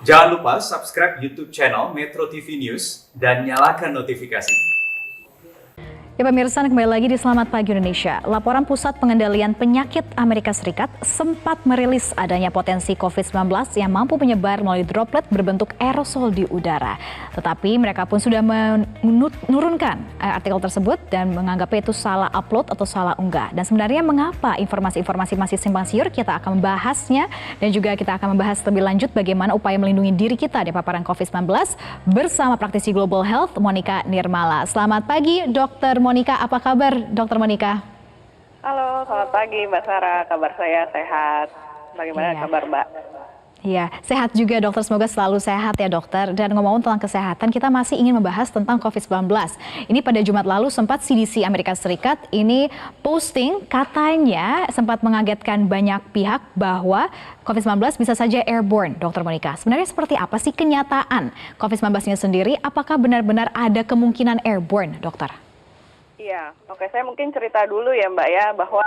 Jangan lupa subscribe YouTube channel Metro TV News dan nyalakan notifikasi. Ya pemirsa, kembali lagi di Selamat Pagi Indonesia. Laporan Pusat Pengendalian Penyakit Amerika Serikat sempat merilis adanya potensi COVID-19 yang mampu menyebar melalui droplet berbentuk aerosol di udara. Tetapi mereka pun sudah menurunkan artikel tersebut dan menganggapnya itu salah upload atau salah unggah. Dan sebenarnya mengapa informasi-informasi masih simpang siur, kita akan membahasnya dan juga kita akan membahas lebih lanjut bagaimana upaya melindungi diri kita dari paparan COVID-19 bersama praktisi Global Health Monica Nirmala. Selamat pagi Dr. Monica, apa kabar Dr. Monica? Halo, selamat pagi Mbak Sarah, kabar saya sehat. Bagaimana kabar Mbak? Iya, sehat juga dokter, semoga selalu sehat ya dokter. Dan ngomong tentang kesehatan, kita masih ingin membahas tentang COVID-19. Ini pada Jumat lalu sempat CDC Amerika Serikat ini posting katanya sempat mengagetkan banyak pihak bahwa COVID-19 bisa saja airborne, Dr. Monica. Sebenarnya seperti apa sih kenyataan COVID-19-nya sendiri? Apakah benar-benar ada kemungkinan airborne, dokter? Iya, oke, saya mungkin cerita dulu ya Mbak ya, bahwa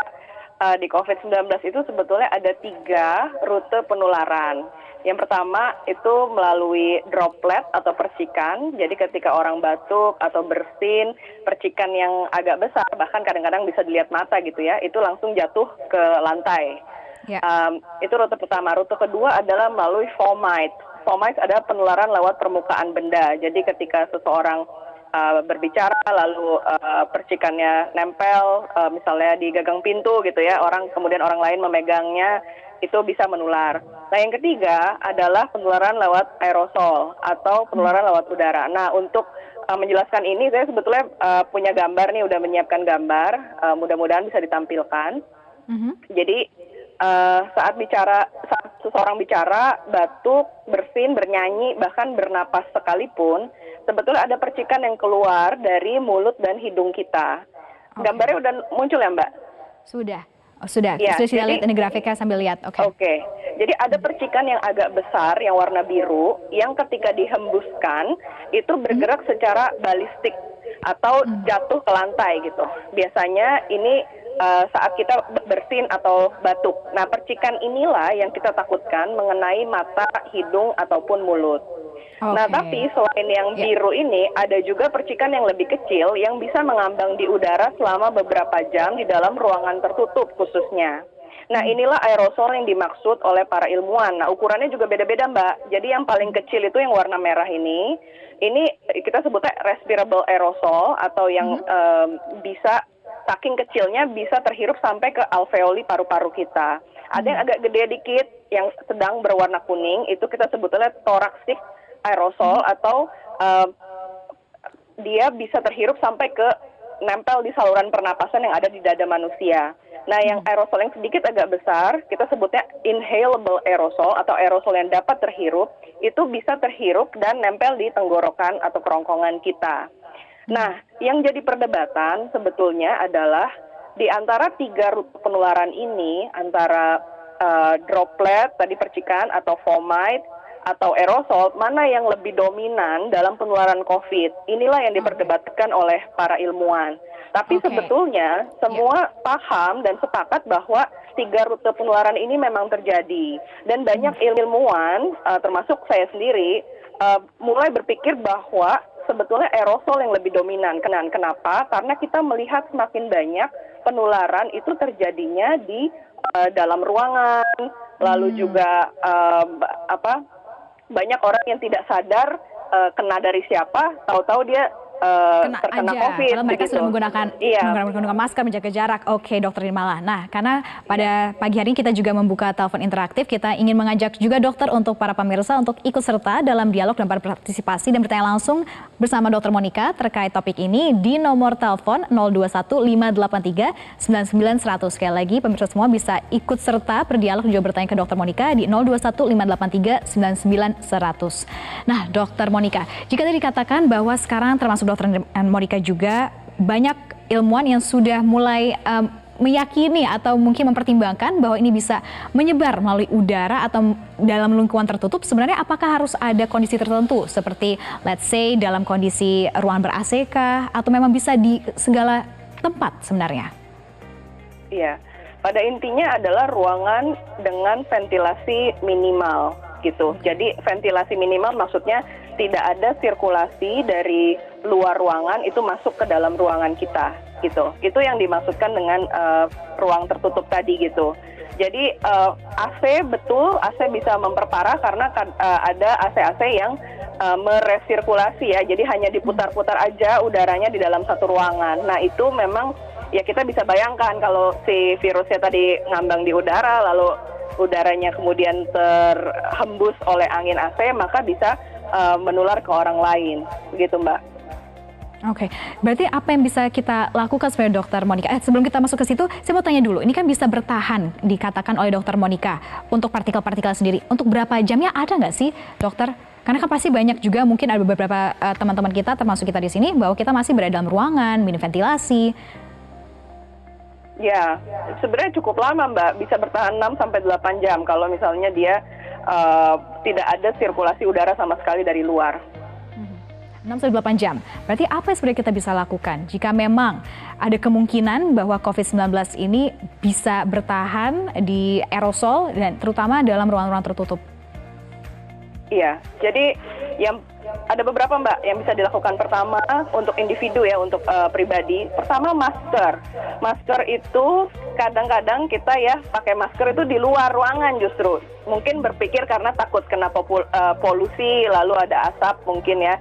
di COVID-19 itu sebetulnya ada 3 rute penularan. Yang pertama itu melalui droplet atau percikan, jadi ketika orang batuk atau bersin, percikan yang agak besar, bahkan kadang-kadang bisa dilihat mata gitu ya, itu langsung jatuh ke lantai. Ya. Itu rute pertama. Rute kedua adalah melalui fomite. Fomite adalah penularan lewat permukaan benda, jadi ketika seseorang berbicara lalu percikannya nempel misalnya di gagang pintu gitu ya, kemudian orang lain memegangnya, itu bisa menular. Nah yang ketiga adalah penularan lewat aerosol atau penularan lewat udara. Nah untuk menjelaskan ini saya sebetulnya punya gambar nih, udah menyiapkan gambar, mudah-mudahan bisa ditampilkan. Jadi saat seseorang bicara, batuk, bersin, bernyanyi, bahkan bernapas sekalipun, sebetulnya ada percikan yang keluar dari mulut dan hidung kita. Gambarnya udah muncul ya Mbak? Sudah. Oh, sudah. Ya, sudah lihat ini grafiknya sambil lihat. Oke. Jadi ada percikan yang agak besar yang warna biru yang ketika dihembuskan itu bergerak secara balistik atau jatuh ke lantai gitu. Biasanya ini saat kita bersin atau batuk. Nah, percikan inilah yang kita takutkan mengenai mata, hidung ataupun mulut. Nah, tapi selain yang biru ini, ada juga percikan yang lebih kecil yang bisa mengambang di udara selama beberapa jam di dalam ruangan tertutup khususnya. Nah, inilah aerosol yang dimaksud oleh para ilmuwan. Nah, ukurannya juga beda-beda, Mbak. Jadi yang paling kecil itu yang warna merah ini kita sebutnya respirable aerosol atau yang bisa, saking kecilnya bisa terhirup sampai ke alveoli paru-paru kita. Ada yang agak gede dikit, yang sedang berwarna kuning, itu kita sebutnya thoracic aerosol atau dia bisa terhirup sampai ke nempel di saluran pernapasan yang ada di dada manusia. Nah, yang aerosol yang sedikit agak besar, kita sebutnya inhalable aerosol atau aerosol yang dapat terhirup, itu bisa terhirup dan nempel di tenggorokan atau kerongkongan kita. Nah, yang jadi perdebatan sebetulnya adalah di antara 3 rute penularan ini, antara droplet, tadi percikan, atau fomite, atau aerosol, mana yang lebih dominan dalam penularan COVID. Inilah yang diperdebatkan oleh para ilmuwan. Tapi sebetulnya semua paham dan sepakat bahwa 3 rute penularan ini memang terjadi. Dan banyak ilmuwan, termasuk saya sendiri, mulai berpikir bahwa sebetulnya aerosol yang lebih dominan. Kenapa? Karena kita melihat semakin banyak penularan itu terjadinya di dalam ruangan, lalu juga banyak orang yang tidak sadar kena dari siapa, tahu-tahu dia terkena COVID. Kalau mereka sudah menggunakan masker, menjaga jarak. Oke, Dokter Nirmala. Nah, karena pada pagi hari ini kita juga membuka telepon interaktif, kita ingin mengajak juga dokter untuk para pemirsa untuk ikut serta dalam dialog dan berpartisipasi dan bertanya langsung bersama Dokter Monica terkait topik ini di nomor telepon 0215839900. Sekali lagi, pemirsa semua bisa ikut serta berdialog dan juga bertanya ke Dokter Monica di 0215839900. Nah, Dokter Monica, jika tadi dikatakan bahwa sekarang termasuk Dokter Monica juga banyak ilmuwan yang sudah mulai meyakini atau mungkin mempertimbangkan bahwa ini bisa menyebar melalui udara atau dalam lingkungan tertutup. Sebenarnya apakah harus ada kondisi tertentu seperti let's say dalam kondisi ruangan ber-AC kah, atau memang bisa di segala tempat sebenarnya? Iya, pada intinya adalah ruangan dengan ventilasi minimal. gitu. Jadi ventilasi minimal maksudnya tidak ada sirkulasi dari luar ruangan itu masuk ke dalam ruangan kita gitu. Itu yang dimaksudkan dengan ruang tertutup tadi gitu. Jadi AC betul, AC bisa memperparah karena ada AC-AC yang meresirkulasi ya. Jadi hanya diputar-putar aja udaranya di dalam satu ruangan. Nah itu memang ya kita bisa bayangkan kalau si virusnya tadi ngambang di udara lalu udaranya kemudian terhembus oleh angin AC maka bisa menular ke orang lain. Begitu Mbak. Oke, berarti apa yang bisa kita lakukan sebenarnya Dokter Monica? Sebelum kita masuk ke situ, saya mau tanya dulu, ini kan bisa bertahan dikatakan oleh Dokter Monica untuk partikel-partikel sendiri. Untuk berapa jamnya ada nggak sih Dokter? Karena kan pasti banyak juga mungkin ada beberapa teman-teman kita termasuk kita di sini bahwa kita masih berada dalam ruangan, minim ventilasi. Ya, sebenarnya cukup lama Mbak, bisa bertahan 6-8 jam kalau misalnya dia tidak ada sirkulasi udara sama sekali dari luar. 6-8 jam. Berarti apa yang sebenarnya kita bisa lakukan jika memang ada kemungkinan bahwa COVID-19 ini bisa bertahan di aerosol dan terutama dalam ruang-ruang tertutup? Iya, jadi yang ada beberapa Mbak yang bisa dilakukan. Pertama untuk individu ya, untuk pribadi. Pertama masker. Masker itu kadang-kadang kita ya pakai masker itu di luar ruangan justru. Mungkin berpikir karena takut kena polusi, lalu ada asap mungkin ya,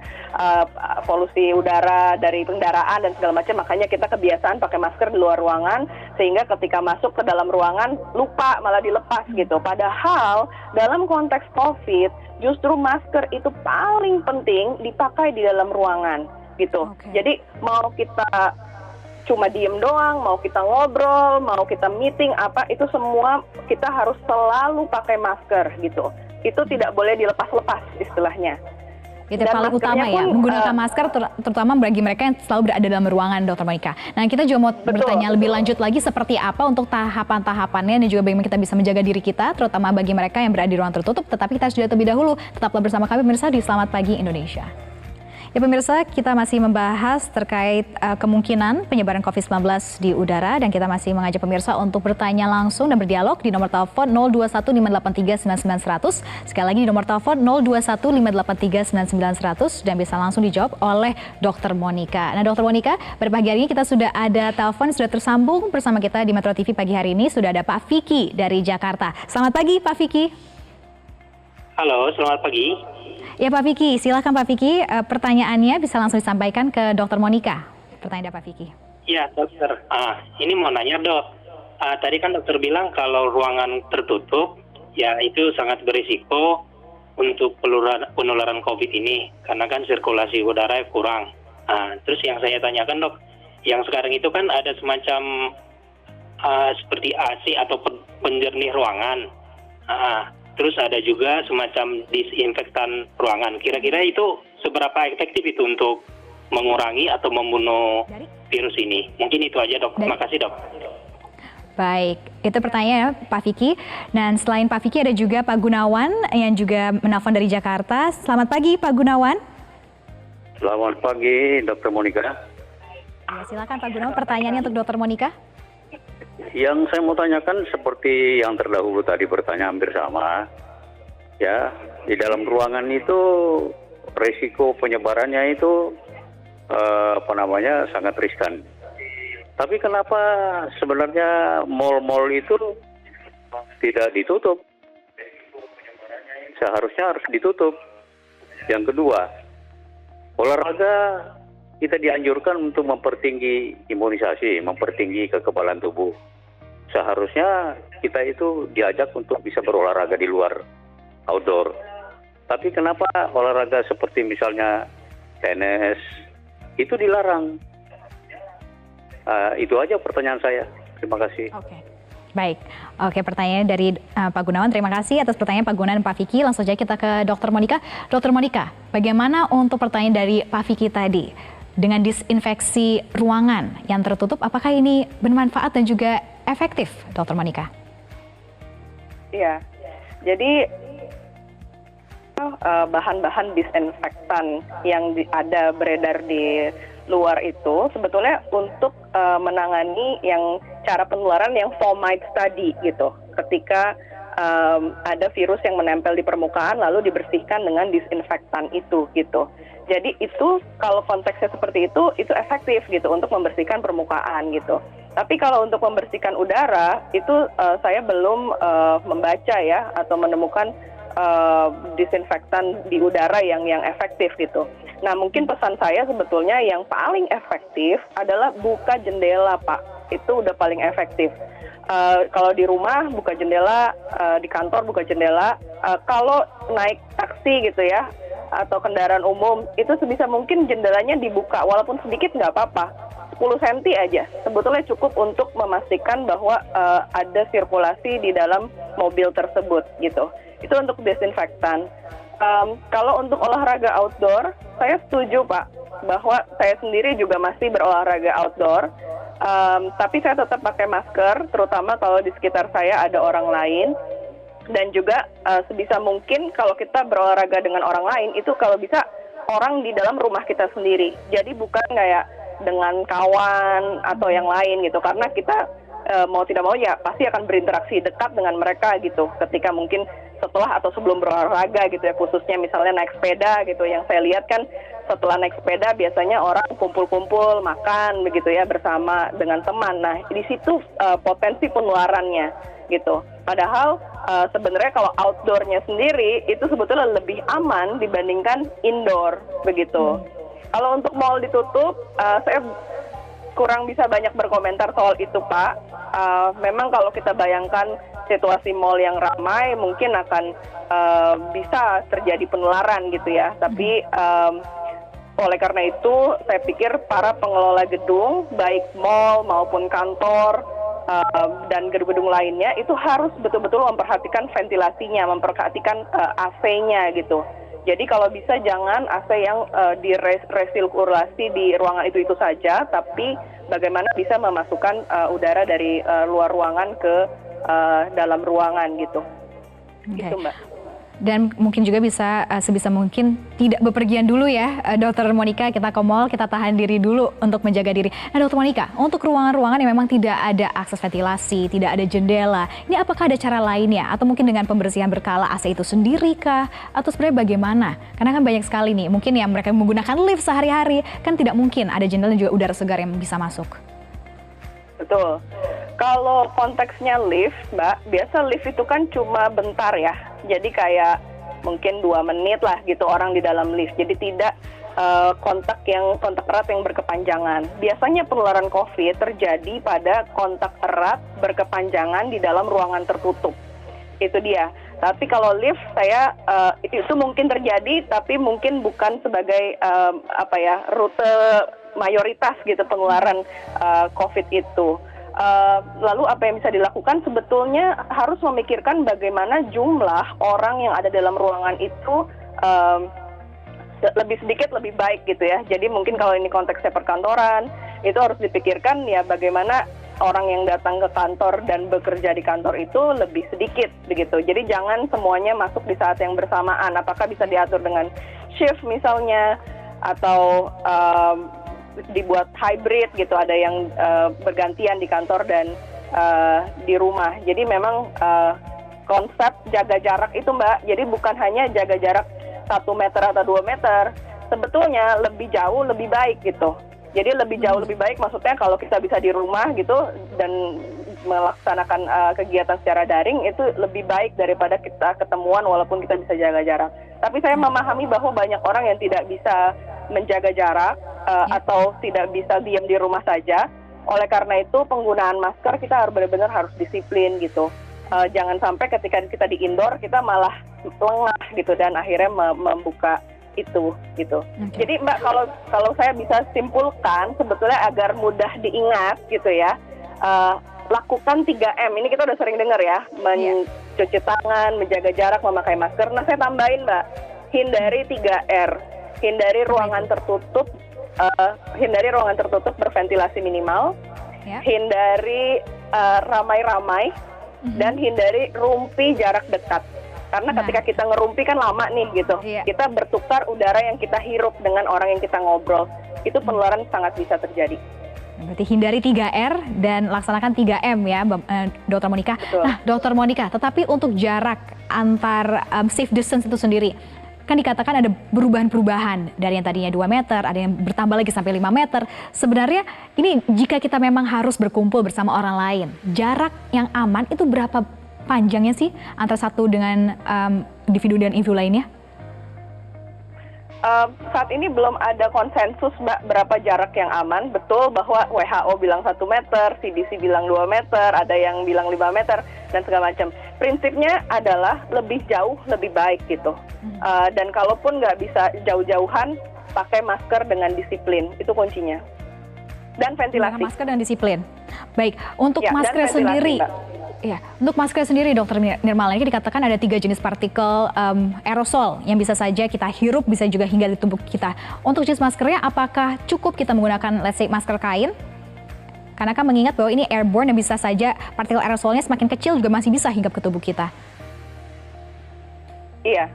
polusi udara dari kendaraan dan segala macam. Makanya kita kebiasaan pakai masker di luar ruangan sehingga ketika masuk ke dalam ruangan lupa malah dilepas gitu. Padahal dalam konteks COVID justru masker itu paling penting dipakai di dalam ruangan gitu. Okay. Jadi mau kita cuma diem doang, mau kita ngobrol, mau kita meeting apa, itu semua kita harus selalu pakai masker gitu. Itu tidak boleh dilepas-lepas istilahnya. Itu yang paling utama ya, menggunakan masker terutama bagi mereka yang selalu berada dalam ruangan, Dokter Monica. Nah, kita juga mau bertanya lebih lanjut lagi seperti apa untuk tahapan-tahapannya dan juga bagaimana kita bisa menjaga diri kita, terutama bagi mereka yang berada di ruang tertutup. Tetapi kita sudah terlebih dahulu, tetaplah bersama kami pemirsa di Selamat Pagi Indonesia. Ya pemirsa, kita masih membahas terkait kemungkinan penyebaran COVID-19 di udara dan kita masih mengajak pemirsa untuk bertanya langsung dan berdialog di nomor telepon 0215839900. Sekali lagi di nomor telepon 0215839900 dan bisa langsung dijawab oleh Dokter Monica. Nah Dokter Monica, pada pagi hari ini kita sudah ada telepon, sudah tersambung bersama kita di Metro TV pagi hari ini. Sudah ada Pak Vicky dari Jakarta. Selamat pagi Pak Vicky. Halo, selamat pagi. Ya Pak Vicky, silakan Pak Vicky, pertanyaannya bisa langsung disampaikan ke Dokter Monica. Pertanyaan dari Pak Vicky. Ya dokter, ini mau nanya dok. Tadi kan dokter bilang kalau ruangan tertutup, ya itu sangat berisiko untuk penularan COVID ini. Karena kan sirkulasi udara kurang. Terus yang saya tanyakan dok, yang sekarang itu kan ada semacam seperti AC atau penjernih ruangan. Terus ada juga semacam disinfektan ruangan. Kira-kira itu seberapa efektif itu untuk mengurangi atau membunuh virus ini? Mungkin itu aja dok. Terima kasih dok. Baik, itu pertanyaan Pak Vicky. Dan selain Pak Vicky ada juga Pak Gunawan yang juga menelpon dari Jakarta. Selamat pagi Pak Gunawan. Selamat pagi Dr. Monica. Ya, silakan Pak Gunawan, pertanyaannya untuk Dr. Monica. Yang saya mau tanyakan seperti yang terdahulu tadi bertanya hampir sama. Ya, di dalam ruangan itu risiko penyebarannya itu sangat riskan. Tapi kenapa sebenarnya mal-mal itu tidak ditutup? Seharusnya harus ditutup. Yang kedua, olahraga kita dianjurkan untuk mempertinggi imunisasi, mempertinggi kekebalan tubuh. Seharusnya kita itu diajak untuk bisa berolahraga di luar, outdoor. Tapi kenapa olahraga seperti misalnya tenis itu dilarang? Itu aja pertanyaan saya. Terima kasih. Oke. Baik, oke, pertanyaan dari Pak Gunawan. Terima kasih atas pertanyaan Pak Gunawan dan Pak Vicky. Langsung saja kita ke Dokter Monica. Dokter Monica, bagaimana untuk pertanyaan dari Pak Vicky tadi? Dengan disinfeksi ruangan yang tertutup, apakah ini bermanfaat dan juga efektif, Dokter Monica? Iya, jadi bahan-bahan disinfektan yang ada beredar di luar itu sebetulnya untuk menangani yang cara penularan yang fomites tadi gitu. ketika ada virus yang menempel di permukaan lalu dibersihkan dengan disinfektan itu gitu. Jadi itu kalau konteksnya seperti itu efektif gitu untuk membersihkan permukaan gitu. Tapi kalau untuk membersihkan udara itu saya belum membaca ya atau menemukan disinfektan di udara yang efektif gitu. Nah mungkin pesan saya sebetulnya yang paling efektif adalah buka jendela Pak, itu udah paling efektif. Kalau di rumah buka jendela, di kantor buka jendela, kalau naik taksi gitu ya atau kendaraan umum itu sebisa mungkin jendelanya dibuka walaupun sedikit nggak apa-apa, 10 cm aja sebetulnya cukup untuk memastikan bahwa ada sirkulasi di dalam mobil tersebut gitu. Itu untuk desinfektan. Kalau untuk olahraga outdoor, saya setuju Pak, bahwa saya sendiri juga masih berolahraga outdoor, tapi saya tetap pakai masker, terutama kalau di sekitar saya ada orang lain, dan juga sebisa mungkin kalau kita berolahraga dengan orang lain, itu kalau bisa orang di dalam rumah kita sendiri. Jadi bukan kayak dengan kawan atau yang lain gitu, karena kita mau tidak mau ya pasti akan berinteraksi dekat dengan mereka gitu, ketika mungkin setelah atau sebelum berolahraga gitu ya, khususnya misalnya naik sepeda gitu. Yang saya lihat kan setelah naik sepeda biasanya orang kumpul-kumpul makan begitu ya bersama dengan teman. Nah di situ potensi penularannya gitu. Padahal sebenarnya kalau outdoornya sendiri itu sebetulnya lebih aman dibandingkan indoor begitu. Kalau untuk mall ditutup, saya kurang bisa banyak berkomentar soal itu Pak. Memang kalau kita bayangkan situasi mall yang ramai mungkin akan bisa terjadi penularan gitu ya. Tapi oleh karena itu saya pikir para pengelola gedung baik mall maupun kantor dan gedung-gedung lainnya itu harus betul-betul memperhatikan ventilasinya, memperhatikan AC-nya gitu. Jadi kalau bisa jangan AC yang diresirkulasi di ruangan itu saja, tapi bagaimana bisa memasukkan udara dari luar ruangan ke dalam ruangan gitu. Okay. Itu Mbak. Dan mungkin juga bisa sebisa mungkin tidak bepergian dulu ya, Dokter Monica, kita ke mall, kita tahan diri dulu untuk menjaga diri. Nah Dokter Monica, untuk ruangan-ruangan yang memang tidak ada akses ventilasi, tidak ada jendela, ini apakah ada cara lainnya? Atau mungkin dengan pembersihan berkala AC itu sendiri kah? Atau sebenarnya bagaimana? Karena kan banyak sekali nih, mungkin yang mereka menggunakan lift sehari-hari, kan tidak mungkin ada jendela dan juga udara segar yang bisa masuk. Betul. Kalau konteksnya lift, Mbak, biasa lift itu kan cuma bentar ya. Jadi kayak mungkin 2 menit lah gitu orang di dalam lift. Jadi tidak kontak erat yang berkepanjangan. Biasanya penularan COVID terjadi pada kontak erat berkepanjangan di dalam ruangan tertutup. Itu dia. Tapi kalau lift saya itu mungkin terjadi, tapi mungkin bukan sebagai rute mayoritas gitu penularan COVID itu. Lalu apa yang bisa dilakukan? Sebetulnya harus memikirkan bagaimana jumlah orang yang ada dalam ruangan itu lebih sedikit lebih baik gitu ya. Jadi mungkin kalau ini konteksnya perkantoran, itu harus dipikirkan ya bagaimana orang yang datang ke kantor dan bekerja di kantor itu lebih sedikit begitu. Jadi jangan semuanya masuk di saat yang bersamaan. Apakah bisa diatur dengan shift misalnya, atau dibuat hybrid gitu, ada yang bergantian di kantor dan di rumah. Jadi memang konsep jaga jarak itu Mbak, jadi bukan hanya jaga jarak 1 meter atau 2 meter, sebetulnya lebih jauh lebih baik gitu. Jadi lebih jauh lebih baik maksudnya kalau kita bisa di rumah gitu dan melaksanakan kegiatan secara daring itu lebih baik daripada kita ketemuan walaupun kita bisa jaga jarak. Tapi saya memahami bahwa banyak orang yang tidak bisa menjaga jarak atau tidak bisa diam di rumah saja. Oleh karena itu penggunaan masker kita harus benar-benar harus disiplin gitu. Jangan sampai ketika kita di indoor kita malah lengah gitu dan akhirnya membuka itu gitu. Okay. Jadi Mbak kalau saya bisa simpulkan sebetulnya agar mudah diingat gitu ya, lakukan 3M. Ini kita udah sering dengar ya, mencuci tangan, menjaga jarak, memakai masker. Nah saya tambahin Mbak, hindari 3R, hindari ruangan tertutup, berventilasi minimal, hindari ramai-ramai, dan hindari rumpi jarak dekat. Karena ketika kita ngerumpi kan lama nih gitu, kita bertukar udara yang kita hirup dengan orang yang kita ngobrol, itu penularan sangat bisa terjadi. Berarti hindari 3R dan laksanakan 3M ya, Dr. Monica. Betul. Nah, Dr. Monica, tetapi untuk jarak antar safe distance itu sendiri, kan dikatakan ada perubahan-perubahan dari yang tadinya 2 meter, ada yang bertambah lagi sampai 5 meter. Sebenarnya ini jika kita memang harus berkumpul bersama orang lain, jarak yang aman itu berapa panjangnya sih antara satu dengan individu dan individu lainnya? Saat ini belum ada konsensus Mbak berapa jarak yang aman. Betul bahwa WHO bilang 1 meter, CDC bilang 2 meter, ada yang bilang 5 meter, dan segala macam. Prinsipnya adalah lebih jauh, lebih baik gitu. Dan kalaupun nggak bisa jauh-jauhan, pakai masker dengan disiplin, itu kuncinya. Dan ventilasi. Menggunakan masker dan disiplin. Baik, untuk Ya, dan masker ventilasi, sendiri. Mbak. Ya, untuk masker sendiri, Dr. Nirmala, ini dikatakan ada 3 jenis partikel aerosol yang bisa saja kita hirup, bisa juga hingga di tubuh kita. Untuk jenis maskernya, apakah cukup kita menggunakan, let's say, masker kain? Karena kan mengingat bahwa ini airborne dan bisa saja partikel aerosolnya semakin kecil juga masih bisa hinggap ke tubuh kita. Iya,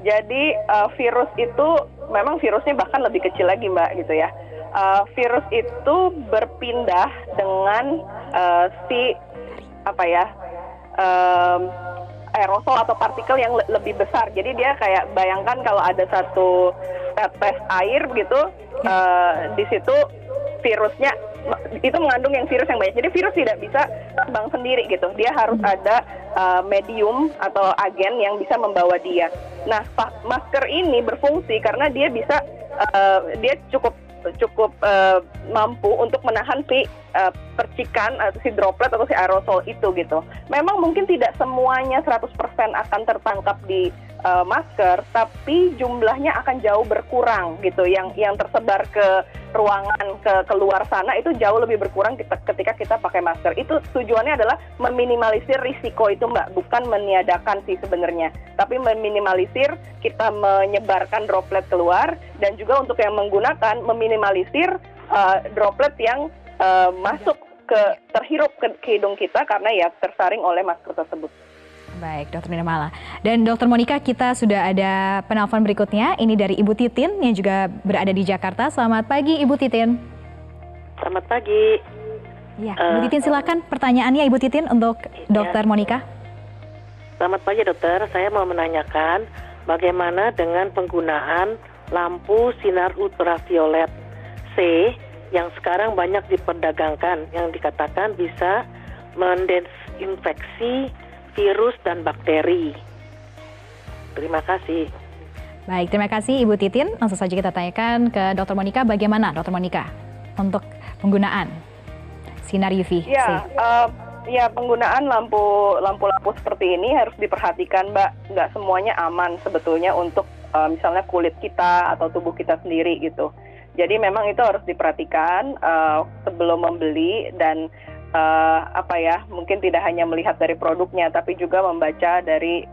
jadi virus itu memang virusnya bahkan lebih kecil lagi Mbak gitu ya. Virus itu berpindah dengan aerosol atau partikel yang lebih besar. Jadi dia kayak bayangkan kalau ada satu tetes air gitu, di situ virusnya itu mengandung yang virus yang banyak. Jadi virus tidak bisa terbang sendiri gitu. Dia harus ada medium atau agen yang bisa membawa dia. Nah, masker ini berfungsi karena dia bisa dia cukup mampu untuk menahan si percikan atau si droplet atau si aerosol itu gitu. Memang mungkin tidak semuanya 100% akan tertangkap di masker, tapi jumlahnya akan jauh berkurang gitu. Yang tersebar ke ruangan ke luar sana itu jauh lebih berkurang ketika kita pakai masker. Itu tujuannya adalah meminimalisir risiko itu Mbak, bukan meniadakan sih sebenarnya, tapi meminimalisir kita menyebarkan droplet keluar, dan juga untuk yang menggunakan meminimalisir droplet yang masuk terhirup ke hidung kita karena ya tersaring oleh masker tersebut. Baik, Dr. Nirmala. Dan Dr. Monica, kita sudah ada penelpon berikutnya. Ini dari Ibu Titin yang juga berada di Jakarta. Selamat pagi, Ibu Titin. Selamat pagi. Ya, Ibu Titin silakan pertanyaannya Ibu Titin untuk Dr. Monica. Selamat pagi dokter, saya mau menanyakan bagaimana dengan penggunaan lampu sinar ultraviolet C yang sekarang banyak diperdagangkan, yang dikatakan bisa mendesinfeksi virus dan bakteri. Terima kasih. Baik, terima kasih Ibu Titin. Langsung saja kita tanyakan ke Dr. Monica, bagaimana Dr. Monica untuk penggunaan sinar UV? Ya, penggunaan lampu-lampu seperti ini harus diperhatikan Mbak. Nggak semuanya aman sebetulnya untuk misalnya kulit kita atau tubuh kita sendiri gitu. Jadi memang itu harus diperhatikan sebelum membeli, dan mungkin tidak hanya melihat dari produknya, tapi juga membaca dari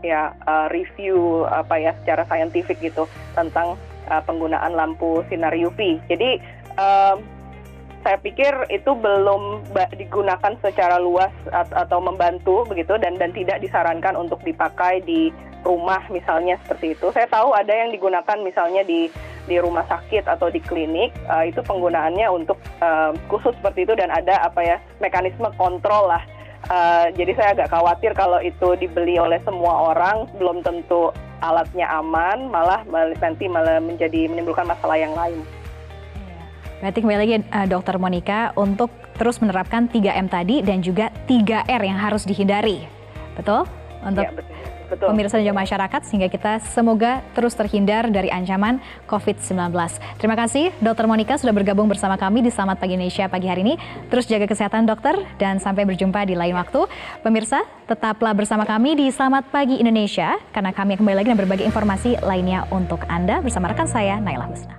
review secara saintifik gitu tentang penggunaan lampu sinar UV. Jadi saya pikir itu belum digunakan secara luas atau membantu begitu, dan tidak disarankan untuk dipakai di rumah misalnya seperti itu. Saya tahu ada yang digunakan misalnya di rumah sakit atau di klinik, itu penggunaannya untuk khusus seperti itu, dan ada mekanisme kontrol lah. Jadi saya agak khawatir kalau itu dibeli oleh semua orang, belum tentu alatnya aman, malah nanti menimbulkan masalah yang lain. Berarti kembali lagi Dr. Monica untuk terus menerapkan 3M tadi dan juga 3R yang harus dihindari. Betul? Untuk Betul. pemirsa dan juga masyarakat, sehingga kita semoga terus terhindar dari ancaman COVID-19. Terima kasih Dr. Monica sudah bergabung bersama kami di Selamat Pagi Indonesia pagi hari ini. Terus jaga kesehatan dokter, dan sampai berjumpa di lain waktu. Pemirsa, tetaplah bersama kami di Selamat Pagi Indonesia, karena kami kembali lagi dan berbagi informasi lainnya untuk Anda bersama rekan saya, Naila Husna.